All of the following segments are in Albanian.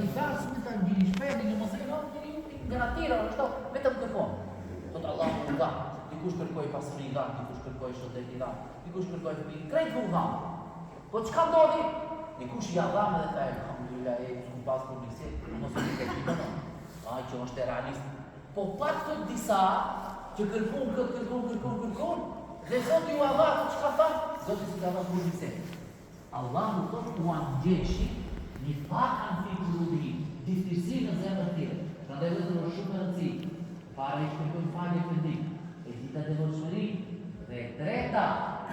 dikars, me ta gjini shpejt, në mos e ka garantirë, është vetëm kërkon. Thot Allahu u dha, dikush kërkoi pasuri i dha, dikush kërkoi shoqëri i dha, dikush kërkoi fëmijë, krejt u dha. Po çka ndodhi? Dikush ja dha dhe tha alhamdulillah, ku pas publisit, mos e ke thënë. Ai që është realist. Po pak të disa që kërkon, dhe Zoti ju dha, çka tha? Zoti si ka dhënë publisit. Allahu thot u angjeshi një pak në fikruhi, diftirësi në zemrën tjetër. Prandaj është shumë e rëndësishme. Para i shkërkojnë falje për dik, e dita devotshmëri, dhe treta,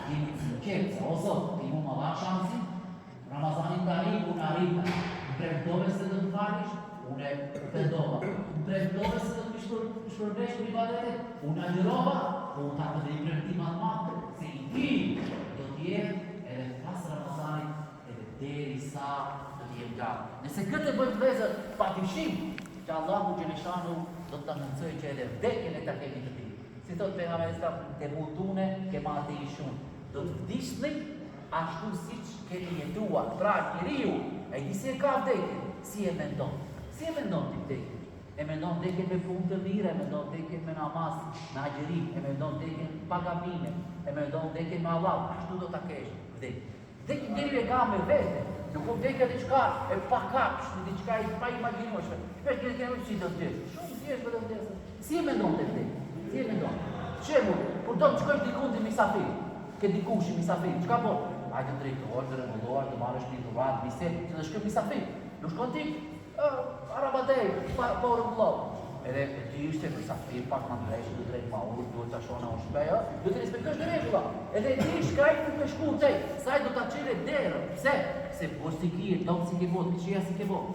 jemi të sinqertë, se o Zot, ti mu më dha shansin, Ramazanin tani, unë arrita, më premtove se do të falish, unë e pendova, më premtove se do të shpërbesh për ibadetet, unë agjërova, po unë ta këtë i premtimat matë, se i ti do t'jetë edhe pas Ramazanit, edhe deri sa do t'jetë gjallë. Nëse këtë e bëjmë vezër, pa dyshim, që Allahu Gjeleshanu do të mundësoj që edhe vdekjen e ta kemi të ti. Si thot pejgamberi Islam, te mutune kema te ishun. Do të vdisni ashtu siç keni jetuar. Pra njeriu, ai di se ka vdekjen, si e mendon? Si e mendon ti vdekjen? E mendon vdekjen me punë të mira, e mendon vdekjen me namaz, me agjëri, e mendon vdekjen pa gabime, e mendon vdekjen me Allah, ashtu do ta kesh vdekjen. Vdekjen njeriu e ka me vete. Nuk vdekja diçka e pakapsh, diçka i pa imagjinueshme. Shpesh kemi si do të vdes. Shumë thjesht do të vdes. Si e mendon ti vdekjen? Si e mendon? Shembull, kur do të shkosh diku në misafir, ke dikush i misafir, çka bën? Hajde drejtor, të rregulloar, të marrësh një durat, bisedë, që të shkoj misafir. Nuk shkon ti, arabadej, pa rregullor. Edhe ti ishte misafir, pak më ndresh, do drejt ma urë, duhet ta shona unë shpej, do të respektosh të rregulla. Edhe ti shkaj nuk e shku tej, saj do ta çelë derën. Pse? Se po si ki, do si ke vot, çia si ke vot.